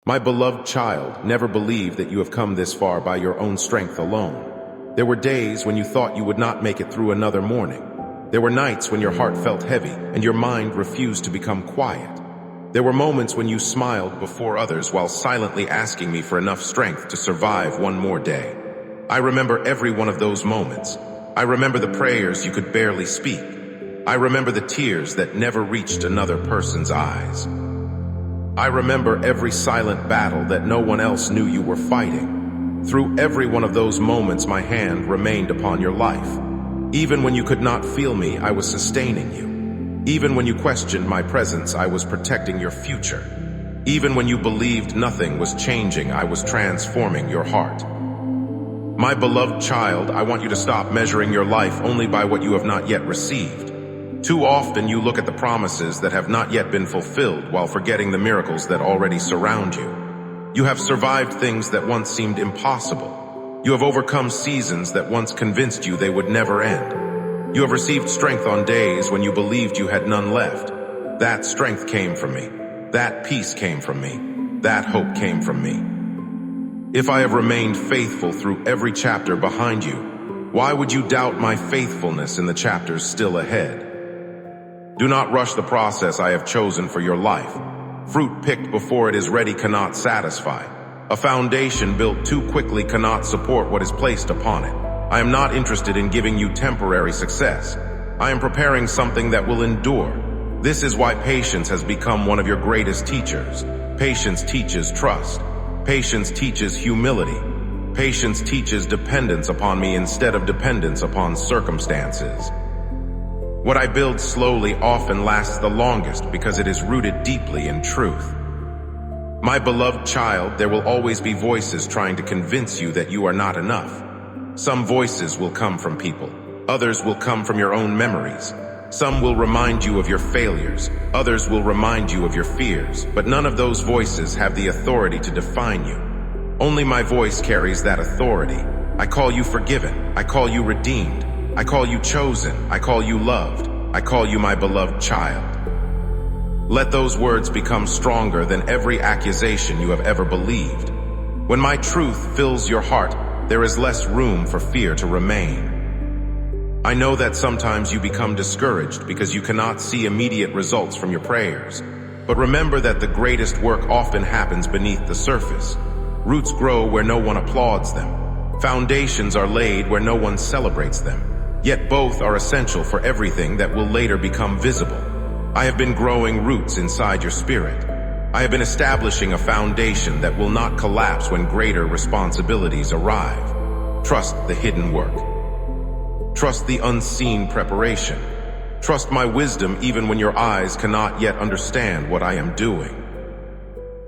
My beloved child, never believe that you have come this far by your own strength alone. There were days when you thought you would not make it through another morning. There were nights when your heart felt heavy and your mind refused to become quiet. There were moments when you smiled before others while silently asking me for enough strength to survive one more day. I remember every one of those moments. I remember the prayers you could barely speak. I remember the tears that never reached another person's eyes. I remember every silent battle that no one else knew you were fighting. Through every one of those moments, my hand remained upon your life. Even when you could not feel me, I was sustaining you. Even when you questioned my presence, I was protecting your future. Even when you believed nothing was changing, I was transforming your heart. My beloved child, I want you to stop measuring your life only by what you have not yet received. Too often you look at the promises that have not yet been fulfilled while forgetting the miracles that already surround you. You have survived things that once seemed impossible. You have overcome seasons that once convinced you they would never end. You have received strength on days when you believed you had none left. That strength came from me. That peace came from me. That hope came from me. If I have remained faithful through every chapter behind you, why would you doubt my faithfulness in the chapters still ahead? Do not rush the process I have chosen for your life. Fruit picked before it is ready cannot satisfy. A foundation built too quickly cannot support what is placed upon it. I am not interested in giving you temporary success. I am preparing something that will endure. This is why patience has become one of your greatest teachers. Patience teaches trust. Patience teaches humility. Patience teaches dependence upon me instead of dependence upon circumstances. What I build slowly often lasts the longest because it is rooted deeply in truth. My beloved child, there will always be voices trying to convince you that you are not enough. Some voices will come from people. Others will come from your own memories. Some will remind you of your failures. Others will remind you of your fears. But none of those voices have the authority to define you. Only my voice carries that authority. I call you forgiven. I call you redeemed. I call you chosen. I call you loved. I call you my beloved child. Let those words become stronger than every accusation you have ever believed. When my truth fills your heart, there is less room for fear to remain. I know that sometimes you become discouraged because you cannot see immediate results from your prayers. But remember that the greatest work often happens beneath the surface. Roots grow where no one applauds them. Foundations are laid where no one celebrates them. Yet both are essential for everything that will later become visible. I have been growing roots inside your spirit. I have been establishing a foundation that will not collapse when greater responsibilities arrive. Trust the hidden work. Trust the unseen preparation. Trust my wisdom even when your eyes cannot yet understand what I am doing.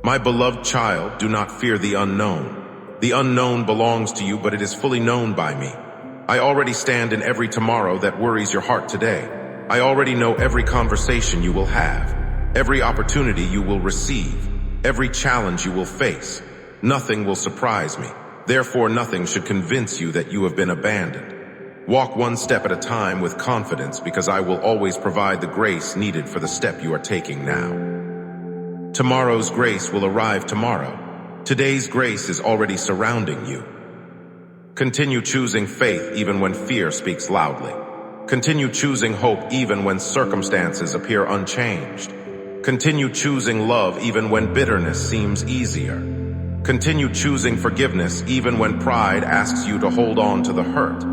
My beloved child, do not fear the unknown. The unknown belongs to you, but it is fully known by me. I already stand in every tomorrow that worries your heart today. I already know every conversation you will have, every opportunity you will receive, every challenge you will face. Nothing will surprise me. Therefore, nothing should convince you that you have been abandoned. Walk one step at a time with confidence because I will always provide the grace needed for the step you are taking now. Tomorrow's grace will arrive tomorrow. Today's grace is already surrounding you. Continue choosing faith even when fear speaks loudly. Continue choosing hope even when circumstances appear unchanged. Continue choosing love even when bitterness seems easier. Continue choosing forgiveness even when pride asks you to hold on to the hurt.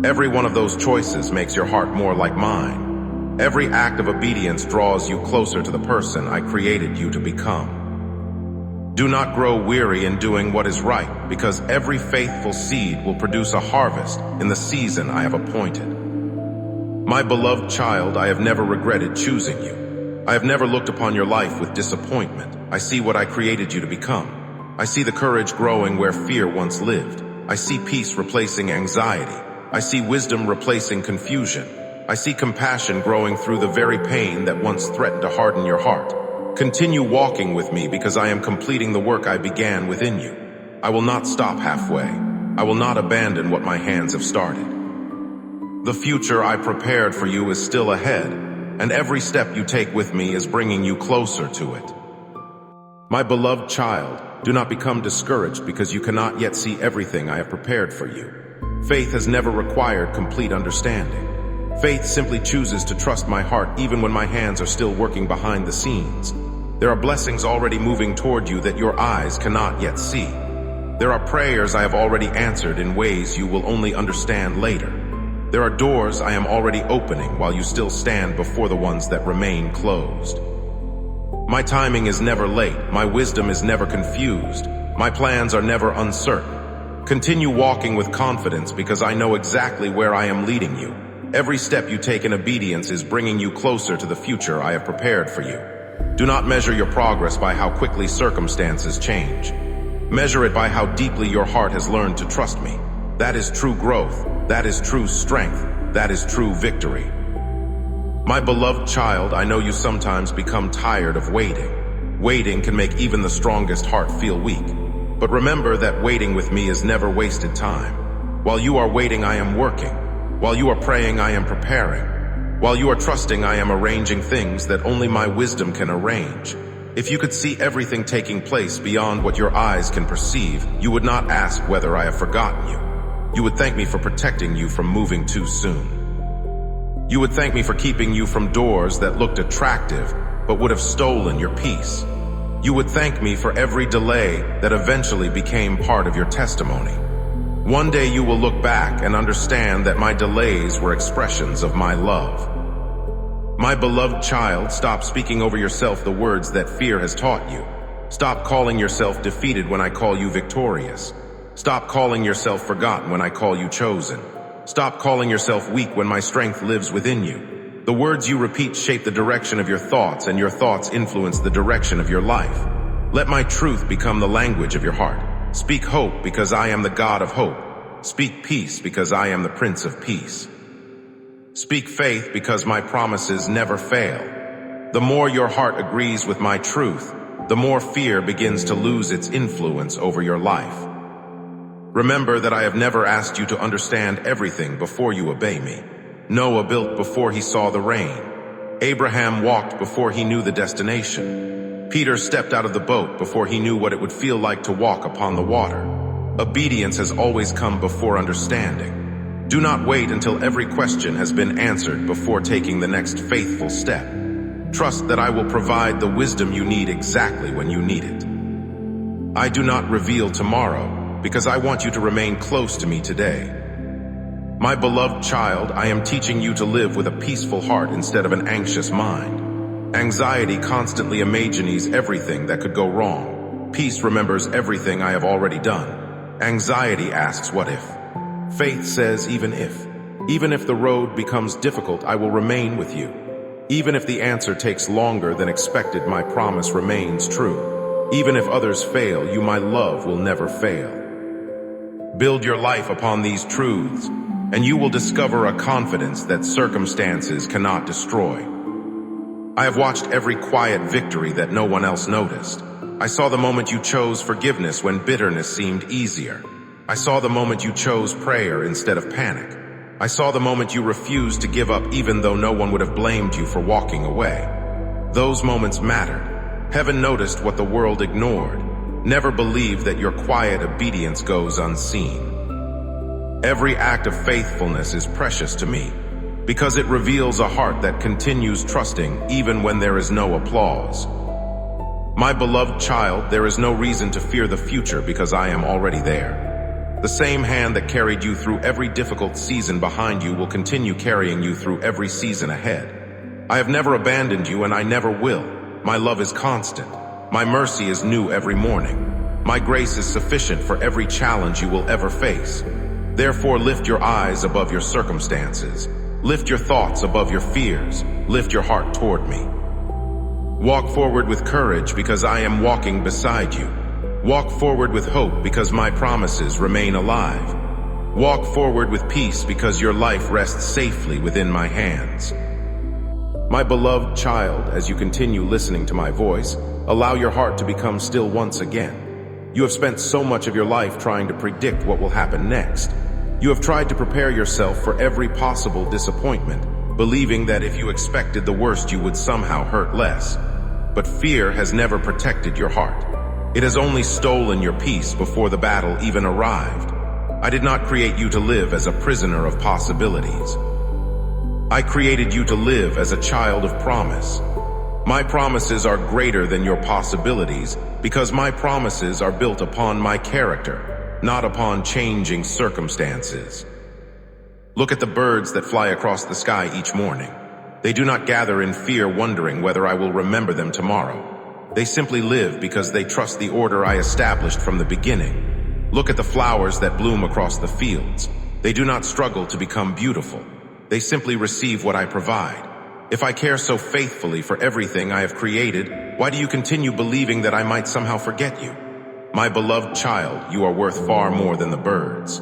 Every one of those choices makes your heart more like mine. Every act of obedience draws you closer to the person I created you to become. Do not grow weary in doing what is right, because every faithful seed will produce a harvest in the season I have appointed. My beloved child, I have never regretted choosing you. I have never looked upon your life with disappointment. I see what I created you to become. I see the courage growing where fear once lived. I see peace replacing anxiety. I see wisdom replacing confusion. I see compassion growing through the very pain that once threatened to harden your heart. Continue walking with me because I am completing the work I began within you. I will not stop halfway. I will not abandon what my hands have started. The future I prepared for you is still ahead, and every step you take with me is bringing you closer to it. My beloved child, do not become discouraged because you cannot yet see everything I have prepared for you. Faith has never required complete understanding. Faith simply chooses to trust my heart even when my hands are still working behind the scenes. There are blessings already moving toward you that your eyes cannot yet see. There are prayers I have already answered in ways you will only understand later. There are doors I am already opening while you still stand before the ones that remain closed. My timing is never late. My wisdom is never confused. My plans are never uncertain. Continue walking with confidence because I know exactly where I am leading you. Every step you take in obedience is bringing you closer to the future I have prepared for you. Do not measure your progress by how quickly circumstances change. Measure it by how deeply your heart has learned to trust me. That is true growth. That is true strength. That is true victory. My beloved child, I know you sometimes become tired of waiting. Waiting can make even the strongest heart feel weak. But remember that waiting with me is never wasted time. While you are waiting, I am working. While you are praying, I am preparing. While you are trusting, I am arranging things that only my wisdom can arrange. If you could see everything taking place beyond what your eyes can perceive, you would not ask whether I have forgotten you. You would thank me for protecting you from moving too soon. You would thank me for keeping you from doors that looked attractive, but would have stolen your peace. You would thank me for every delay that eventually became part of your testimony. One day you will look back and understand that my delays were expressions of my love. My beloved child, stop speaking over yourself the words that fear has taught you. Stop calling yourself defeated when I call you victorious. Stop calling yourself forgotten when I call you chosen. Stop calling yourself weak when my strength lives within you. The words you repeat shape the direction of your thoughts, and your thoughts influence the direction of your life. Let my truth become the language of your heart. Speak hope because I am the God of hope. Speak peace because I am the Prince of Peace. Speak faith because my promises never fail. The more your heart agrees with my truth, the more fear begins to lose its influence over your life. Remember that I have never asked you to understand everything before you obey me. Noah built before he saw the rain. Abraham walked before he knew the destination. Peter stepped out of the boat before he knew what it would feel like to walk upon the water. Obedience has always come before understanding. Do not wait until every question has been answered before taking the next faithful step. Trust that I will provide the wisdom you need exactly when you need it. I do not reveal tomorrow, because I want you to remain close to me today. My beloved child, I am teaching you to live with a peaceful heart instead of an anxious mind. Anxiety constantly imagines everything that could go wrong. Peace remembers everything I have already done. Anxiety asks, what if? Faith says, even if. Even if the road becomes difficult, I will remain with you. Even if the answer takes longer than expected, my promise remains true. Even if others fail, you, my love, will never fail. Build your life upon these truths, and you will discover a confidence that circumstances cannot destroy. I have watched every quiet victory that no one else noticed. I saw the moment you chose forgiveness when bitterness seemed easier. I saw the moment you chose prayer instead of panic. I saw the moment you refused to give up even though no one would have blamed you for walking away. Those moments mattered. Heaven noticed what the world ignored. Never believe that your quiet obedience goes unseen. Every act of faithfulness is precious to me because it reveals a heart that continues trusting even when there is no applause. My beloved child, there is no reason to fear the future because I am already there. The same hand that carried you through every difficult season behind you will continue carrying you through every season ahead. I have never abandoned you and I never will. My love is constant. My mercy is new every morning. My grace is sufficient for every challenge you will ever face. Therefore, lift your eyes above your circumstances. Lift your thoughts above your fears. Lift your heart toward me. Walk forward with courage because I am walking beside you. Walk forward with hope because my promises remain alive. Walk forward with peace because your life rests safely within my hands. My beloved child, as you continue listening to my voice, allow your heart to become still once again. You have spent so much of your life trying to predict what will happen next. You have tried to prepare yourself for every possible disappointment, believing that if you expected the worst, you would somehow hurt less. but fear has never protected your heart. It has only stolen your peace before the battle even arrived. I did not create you to live as a prisoner of possibilities. I created you to live as a child of promise. My promises are greater than your possibilities because my promises are built upon my character, not upon changing circumstances. Look at the birds that fly across the sky each morning. They do not gather in fear wondering whether I will remember them tomorrow. They simply live because they trust the order I established from the beginning. Look at the flowers that bloom across the fields. They do not struggle to become beautiful. They simply receive what I provide. If I care so faithfully for everything I have created, why do you continue believing that I might somehow forget you? My beloved child, you are worth far more than the birds.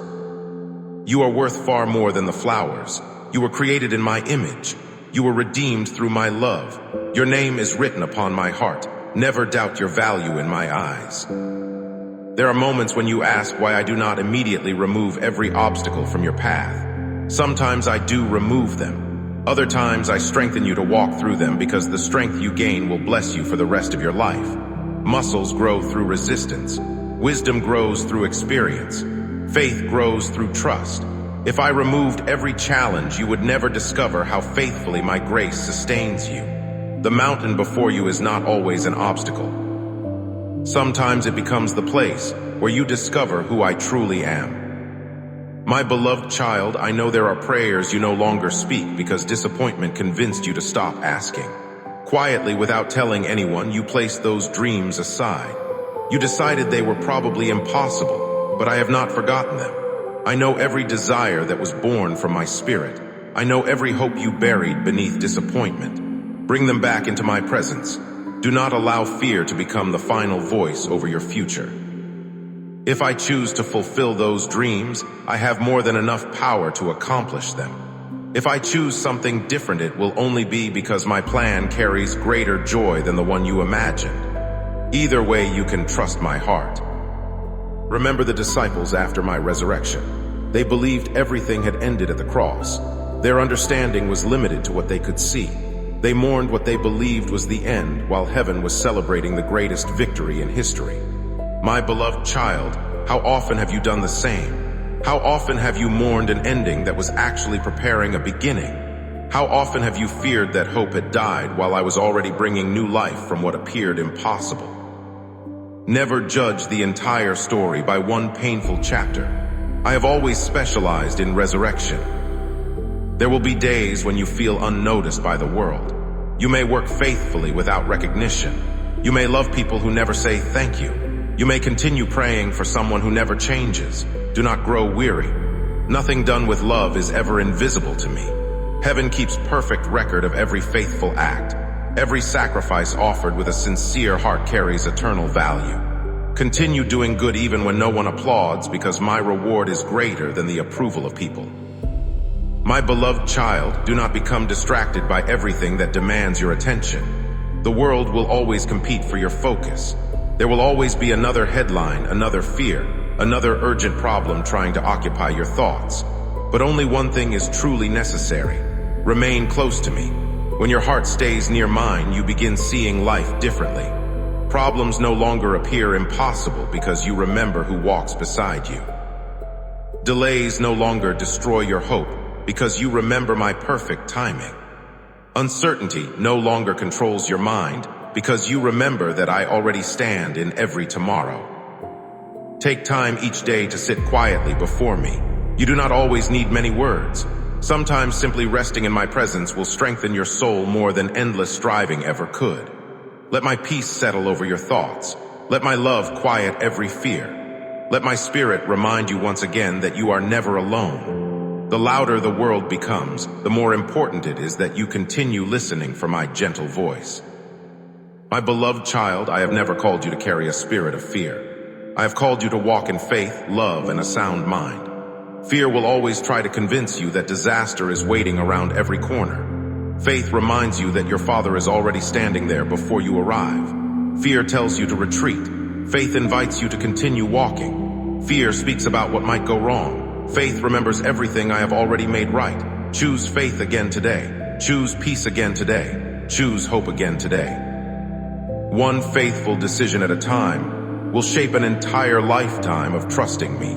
You are worth far more than the flowers. You were created in my image. You were redeemed through my love. Your name is written upon my heart. Never doubt your value in my eyes. There are moments when you ask why I do not immediately remove every obstacle from your path. Sometimes I do remove them. Other times I strengthen you to walk through them because the strength you gain will bless you for the rest of your life. Muscles grow through resistance. Wisdom grows through experience. Faith grows through trust. If I removed every challenge, you would never discover how faithfully my grace sustains you. The mountain before you is not always an obstacle. Sometimes it becomes the place where you discover who I truly am. My beloved child, I know there are prayers you no longer speak because disappointment convinced you to stop asking. Quietly, without telling anyone, you placed those dreams aside. You decided they were probably impossible, but I have not forgotten them. I know every desire that was born from my spirit. I know every hope you buried beneath disappointment. Bring them back into my presence. Do not allow fear to become the final voice over your future. If I choose to fulfill those dreams, I have more than enough power to accomplish them. If I choose something different, it will only be because my plan carries greater joy than the one you imagined. Either way, you can trust my heart. Remember the disciples after my resurrection. They believed everything had ended at the cross. Their understanding was limited to what they could see. They mourned what they believed was the end, while heaven was celebrating the greatest victory in history. My beloved child, how often have you done the same? How often have you mourned an ending that was actually preparing a beginning? How often have you feared that hope had died while I was already bringing new life from what appeared impossible? Never judge the entire story by one painful chapter. I have always specialized in resurrection. There will be days when you feel unnoticed by the world. You may work faithfully without recognition. You may love people who never say thank you. You may continue praying for someone who never changes. Do not grow weary. Nothing done with love is ever invisible to me. Heaven keeps perfect record of every faithful act. Every sacrifice offered with a sincere heart carries eternal value. Continue doing good even when no one applauds, because my reward is greater than the approval of people. My beloved child, do not become distracted by everything that demands your attention. The world will always compete for your focus. There will always be another headline, another fear, another urgent problem trying to occupy your thoughts. But only one thing is truly necessary. Remain close to me. When your heart stays near mine, you begin seeing life differently. Problems no longer appear impossible because you remember who walks beside you. Delays no longer destroy your hope because you remember my perfect timing. Uncertainty no longer controls your mind because you remember that I already stand in every tomorrow. Take time each day to sit quietly before me. You do not always need many words. Sometimes simply resting in my presence will strengthen your soul more than endless striving ever could. Let my peace settle over your thoughts. Let my love quiet every fear. Let my spirit remind you once again that you are never alone. The louder the world becomes, the more important it is that you continue listening for my gentle voice. My beloved child, I have never called you to carry a spirit of fear. I have called you to walk in faith, love, and a sound mind. Fear will always try to convince you that disaster is waiting around every corner. Faith reminds you that your Father is already standing there before you arrive. Fear tells you to retreat. Faith invites you to continue walking. Fear speaks about what might go wrong. Faith remembers everything I have already made right. Choose faith again today. Choose peace again today. Choose hope again today. One faithful decision at a time will shape an entire lifetime of trusting me.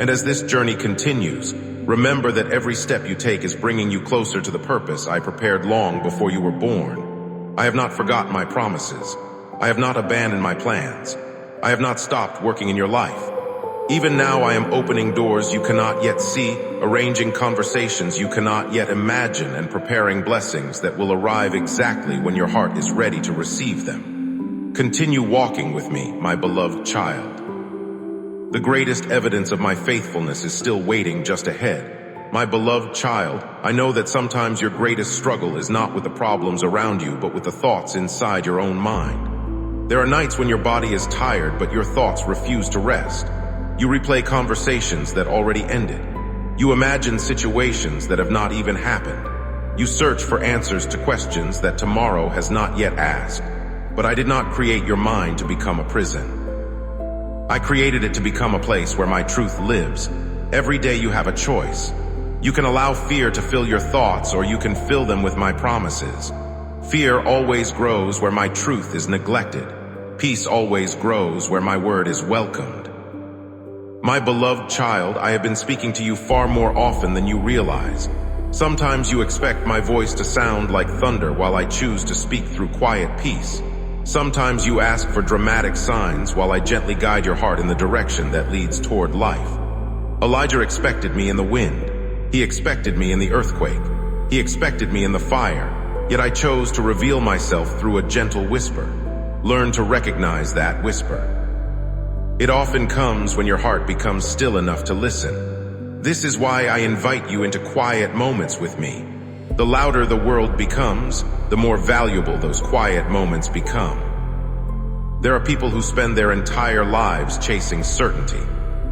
And as this journey continues, remember that every step you take is bringing you closer to the purpose I prepared long before you were born. I have not forgotten my promises. I have not abandoned my plans. I have not stopped working in your life. Even now I am opening doors you cannot yet see, arranging conversations you cannot yet imagine, and preparing blessings that will arrive exactly when your heart is ready to receive them. Continue walking with me, my beloved child. The greatest evidence of my faithfulness is still waiting just ahead. My beloved child, I know that sometimes your greatest struggle is not with the problems around you, but with the thoughts inside your own mind. There are nights when your body is tired, but your thoughts refuse to rest. You replay conversations that already ended. You imagine situations that have not even happened. You search for answers to questions that tomorrow has not yet asked. But I did not create your mind to become a prison. I created it to become a place where my truth lives. Every day you have a choice. You can allow fear to fill your thoughts, or you can fill them with my promises. Fear always grows where my truth is neglected. Peace always grows where my word is welcomed. My beloved child, I have been speaking to you far more often than you realize. Sometimes you expect my voice to sound like thunder while I choose to speak through quiet peace. Sometimes you ask for dramatic signs while I gently guide your heart in the direction that leads toward life. Elijah expected me in the wind. He expected me in the earthquake. He expected me in the fire. Yet I chose to reveal myself through a gentle whisper. Learn to recognize that whisper. It often comes when your heart becomes still enough to listen. This is why I invite you into quiet moments with me. The louder the world becomes, the more valuable those quiet moments become. There are people who spend their entire lives chasing certainty.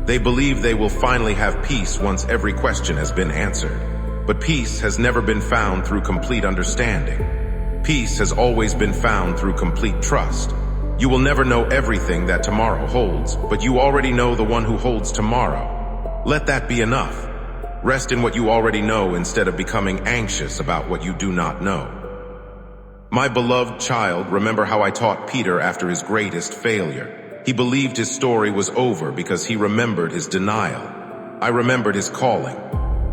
They believe they will finally have peace once every question has been answered. But peace has never been found through complete understanding. Peace has always been found through complete trust. You will never know everything that tomorrow holds, but you already know the one who holds tomorrow. Let that be enough. Rest in what you already know instead of becoming anxious about what you do not know. My beloved child, remember how I taught Peter after his greatest failure. He believed his story was over because he remembered his denial. I remembered his calling.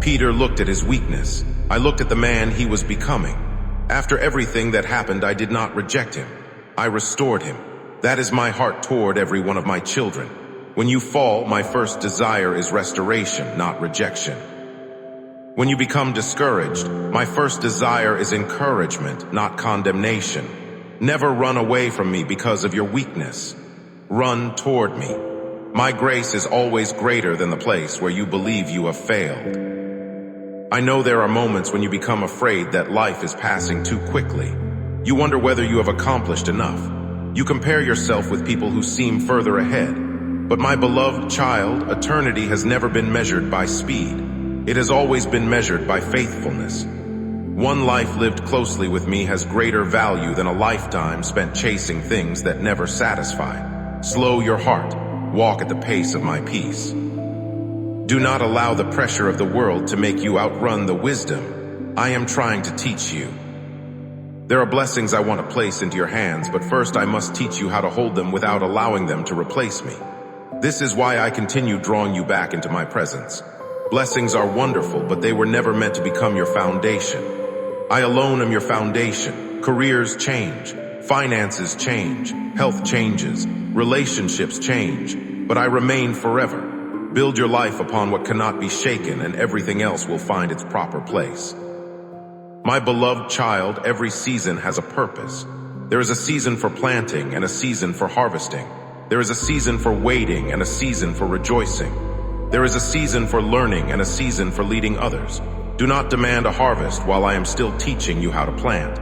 Peter looked at his weakness. I looked at the man he was becoming. After everything that happened, I did not reject him. I restored him. That is my heart toward every one of my children. When you fall, my first desire is restoration, not rejection. When you become discouraged, my first desire is encouragement, not condemnation. Never run away from me because of your weakness. Run toward me. My grace is always greater than the place where you believe you have failed. I know there are moments when you become afraid that life is passing too quickly. You wonder whether you have accomplished enough. You compare yourself with people who seem further ahead. But my beloved child, eternity has never been measured by speed. It has always been measured by faithfulness. One life lived closely with me has greater value than a lifetime spent chasing things that never satisfy. Slow your heart. Walk at the pace of my peace. Do not allow the pressure of the world to make you outrun the wisdom I am trying to teach you. There are blessings I want to place into your hands, but first I must teach you how to hold them without allowing them to replace me. This is why I continue drawing you back into my presence. Blessings are wonderful, but they were never meant to become your foundation. I alone am your foundation. Careers change, finances change, health changes, relationships change, but I remain forever. Build your life upon what cannot be shaken, and everything else will find its proper place. My beloved child, every season has a purpose. There is a season for planting and a season for harvesting. There is a season for waiting and a season for rejoicing. There is a season for learning and a season for leading others. Do not demand a harvest while I am still teaching you how to plant.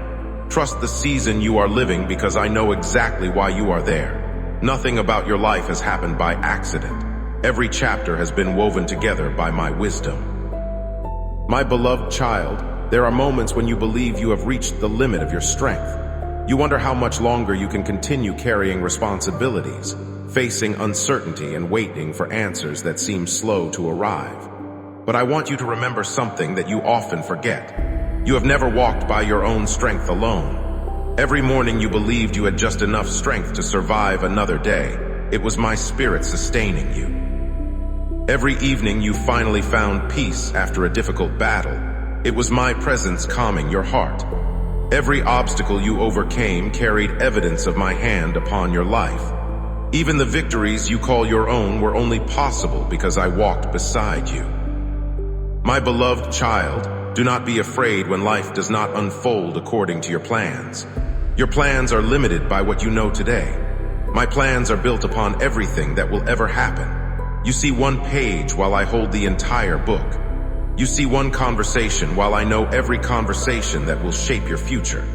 Trust the season you are living because I know exactly why you are there. Nothing about your life has happened by accident. Every chapter has been woven together by my wisdom. My beloved child, there are moments when you believe you have reached the limit of your strength. You wonder how much longer you can continue carrying responsibilities, facing uncertainty and waiting for answers that seem slow to arrive. But I want you to remember something that you often forget. You have never walked by your own strength alone. Every morning you believed you had just enough strength to survive another day. It was my spirit sustaining you. Every evening you finally found peace after a difficult battle. It was my presence calming your heart. Every obstacle you overcame carried evidence of my hand upon your life. Even the victories you call your own were only possible because I walked beside you. My beloved child, do not be afraid when life does not unfold according to your plans. Your plans are limited by what you know today. My plans are built upon everything that will ever happen. You see one page while I hold the entire book. You see one conversation while I know every conversation that will shape your future.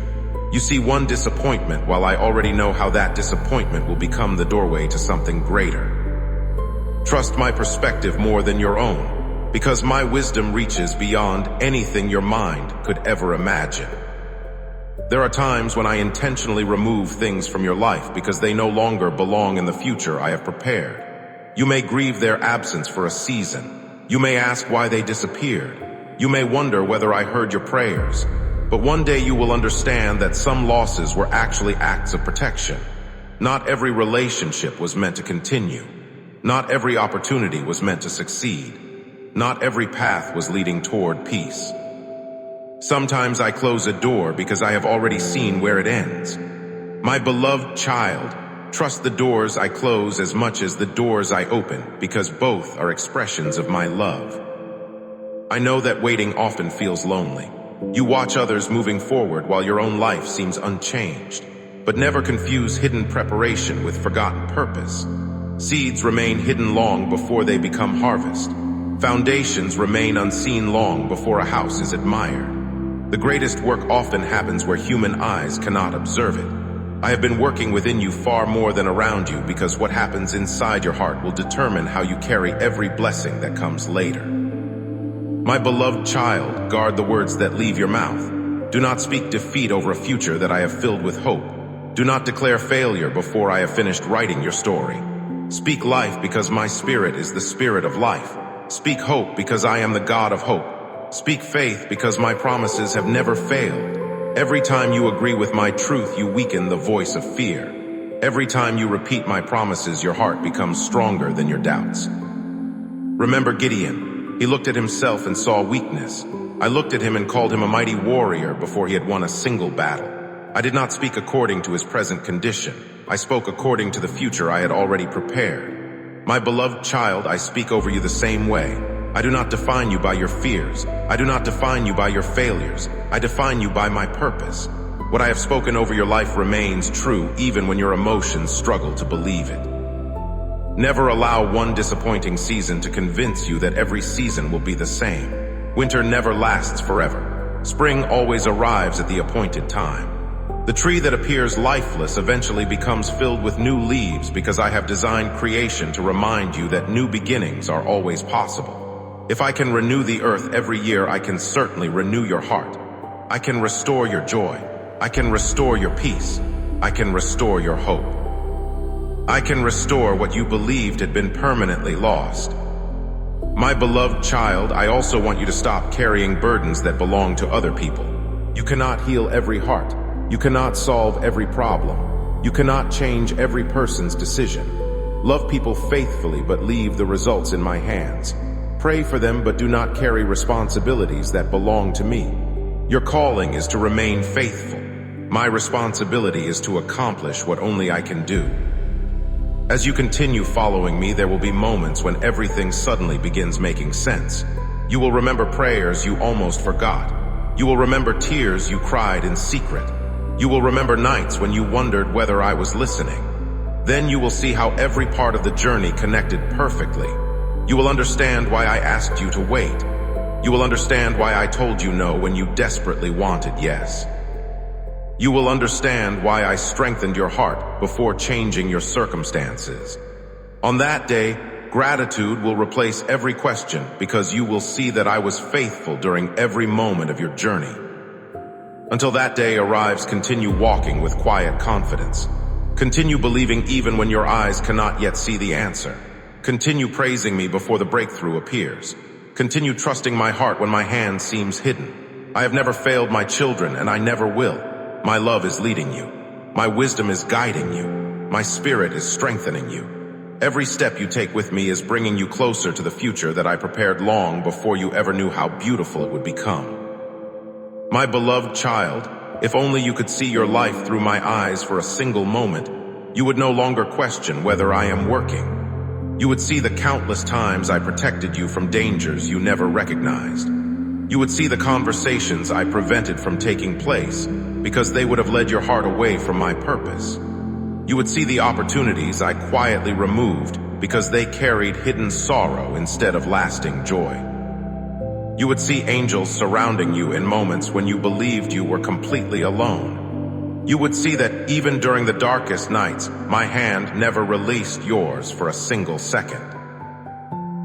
You see one disappointment while I already know how that disappointment will become the doorway to something greater. Trust my perspective more than your own, because my wisdom reaches beyond anything your mind could ever imagine. There are times when I intentionally remove things from your life because they no longer belong in the future I have prepared. You may grieve their absence for a season. You may ask why they disappeared. You may wonder whether I heard your prayers. But one day you will understand that some losses were actually acts of protection. Not every relationship was meant to continue. Not every opportunity was meant to succeed. Not every path was leading toward peace. Sometimes I close a door because I have already seen where it ends. My beloved child, trust the doors I close as much as the doors I open, because both are expressions of my love. I know that waiting often feels lonely. You watch others moving forward while your own life seems unchanged. But never confuse hidden preparation with forgotten purpose. Seeds remain hidden long before they become harvest. Foundations remain unseen long before a house is admired. The greatest work often happens where human eyes cannot observe it. I have been working within you far more than around you, because what happens inside your heart will determine how you carry every blessing that comes later. My beloved child, guard the words that leave your mouth. Do not speak defeat over a future that I have filled with hope. Do not declare failure before I have finished writing your story. Speak life, because my spirit is the spirit of life. Speak hope, because I am the God of hope. Speak faith, because my promises have never failed. Every time you agree with my truth, you weaken the voice of fear. Every time you repeat my promises, your heart becomes stronger than your doubts. Remember Gideon. He looked at himself and saw weakness. I looked at him and called him a mighty warrior before he had won a single battle. I did not speak according to his present condition. I spoke according to the future I had already prepared. My beloved child, I speak over you the same way. I do not define you by your fears. I do not define you by your failures. I define you by my purpose. What I have spoken over your life remains true even when your emotions struggle to believe it. Never allow one disappointing season to convince you that every season will be the same. Winter never lasts forever. Spring always arrives at the appointed time. The tree that appears lifeless eventually becomes filled with new leaves, because I have designed creation to remind you that new beginnings are always possible. If I can renew the earth every year, I can certainly renew your heart. I can restore your joy. I can restore your peace. I can restore your hope. I can restore what you believed had been permanently lost. My beloved child, I also want you to stop carrying burdens that belong to other people. You cannot heal every heart. You cannot solve every problem. You cannot change every person's decision. Love people faithfully, but leave the results in my hands. Pray for them, but do not carry responsibilities that belong to me. Your calling is to remain faithful. My responsibility is to accomplish what only I can do. As you continue following me, there will be moments when everything suddenly begins making sense. You will remember prayers you almost forgot. You will remember tears you cried in secret. You will remember nights when you wondered whether I was listening. Then you will see how every part of the journey connected perfectly. You will understand why I asked you to wait. You will understand why I told you no when you desperately wanted yes. You will understand why I strengthened your heart before changing your circumstances. On that day, gratitude will replace every question, because you will see that I was faithful during every moment of your journey. Until that day arrives, continue walking with quiet confidence. Continue believing even when your eyes cannot yet see the answer. Continue praising me before the breakthrough appears. Continue trusting my heart when my hand seems hidden. I have never failed my children, and I never will. My love is leading you. My wisdom is guiding you. My spirit is strengthening you. Every step you take with me is bringing you closer to the future that I prepared long before you ever knew how beautiful it would become. My beloved child, if only you could see your life through my eyes for a single moment, you would no longer question whether I am working. You would see the countless times I protected you from dangers you never recognized. You would see the conversations I prevented from taking place because they would have led your heart away from my purpose. You would see the opportunities I quietly removed because they carried hidden sorrow instead of lasting joy. You would see angels surrounding you in moments when you believed you were completely alone. You would see that even during the darkest nights, my hand never released yours for a single second.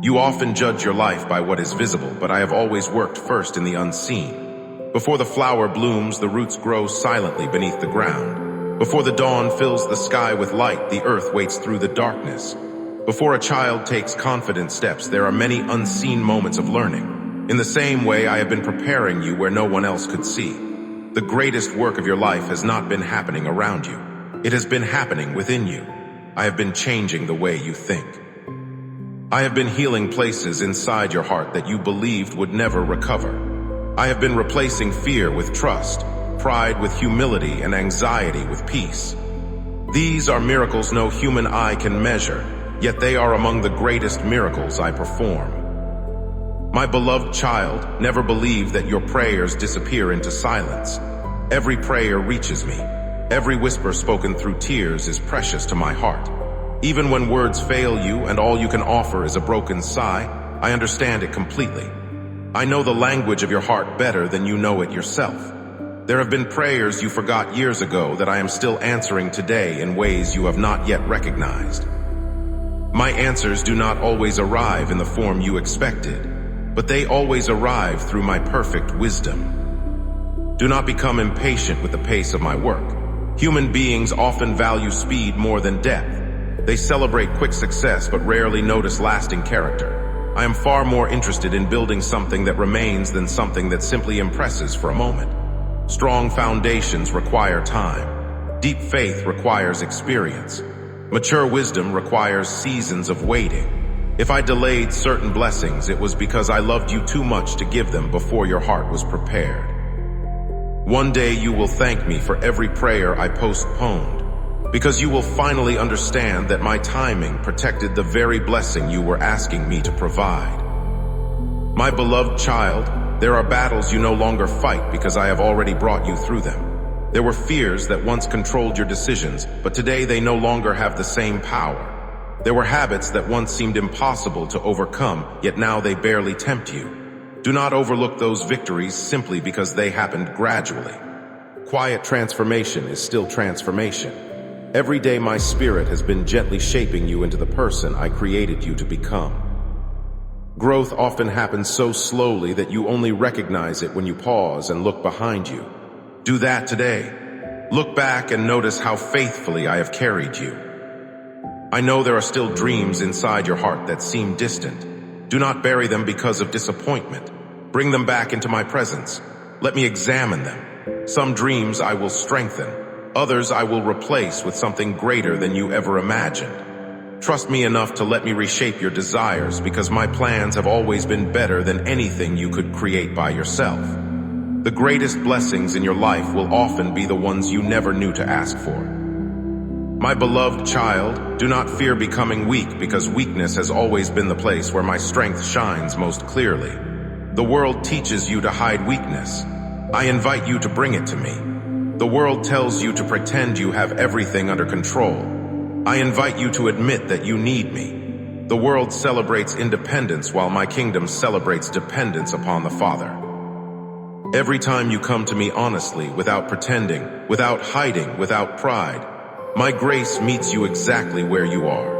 You often judge your life by what is visible, but I have always worked first in the unseen. Before the flower blooms, the roots grow silently beneath the ground. Before the dawn fills the sky with light, the earth waits through the darkness. Before a child takes confident steps, there are many unseen moments of learning. In the same way, I have been preparing you where no one else could see. The greatest work of your life has not been happening around you. It has been happening within you. I have been changing the way you think. I have been healing places inside your heart that you believed would never recover. I have been replacing fear with trust, pride with humility, and anxiety with peace. These are miracles no human eye can measure, yet they are among the greatest miracles I perform. My beloved child, never believe that your prayers disappear into silence. Every prayer reaches me. Every whisper spoken through tears is precious to my heart. Even when words fail you and all you can offer is a broken sigh, I understand it completely. I know the language of your heart better than you know it yourself. There have been prayers you forgot years ago that I am still answering today in ways you have not yet recognized. My answers do not always arrive in the form you expected, but they always arrive through my perfect wisdom. Do not become impatient with the pace of my work. Human beings often value speed more than depth. They celebrate quick success but rarely notice lasting character. I am far more interested in building something that remains than something that simply impresses for a moment. Strong foundations require time. Deep faith requires experience. Mature wisdom requires seasons of waiting. If I delayed certain blessings, it was because I loved you too much to give them before your heart was prepared. One day you will thank me for every prayer I postponed, because you will finally understand that my timing protected the very blessing you were asking me to provide. My beloved child, there are battles you no longer fight because I have already brought you through them. There were fears that once controlled your decisions, but today they no longer have the same power. There were habits that once seemed impossible to overcome, yet now they barely tempt you. Do not overlook those victories simply because they happened gradually. Quiet transformation is still transformation. Every day my spirit has been gently shaping you into the person I created you to become. Growth often happens so slowly that you only recognize it when you pause and look behind you. Do that today. Look back and notice how faithfully I have carried you. I know there are still dreams inside your heart that seem distant. Do not bury them because of disappointment. Bring them back into my presence. Let me examine them. Some dreams I will strengthen. Others I will replace with something greater than you ever imagined. Trust me enough to let me reshape your desires because my plans have always been better than anything you could create by yourself. The greatest blessings in your life will often be the ones you never knew to ask for. My beloved child, do not fear becoming weak because weakness has always been the place where my strength shines most clearly. The world teaches you to hide weakness. I invite you to bring it to me. The world tells you to pretend you have everything under control. I invite you to admit that you need me. The world celebrates independence while my kingdom celebrates dependence upon the Father. Every time you come to me honestly, without pretending, without hiding, without pride, my grace meets you exactly where you are.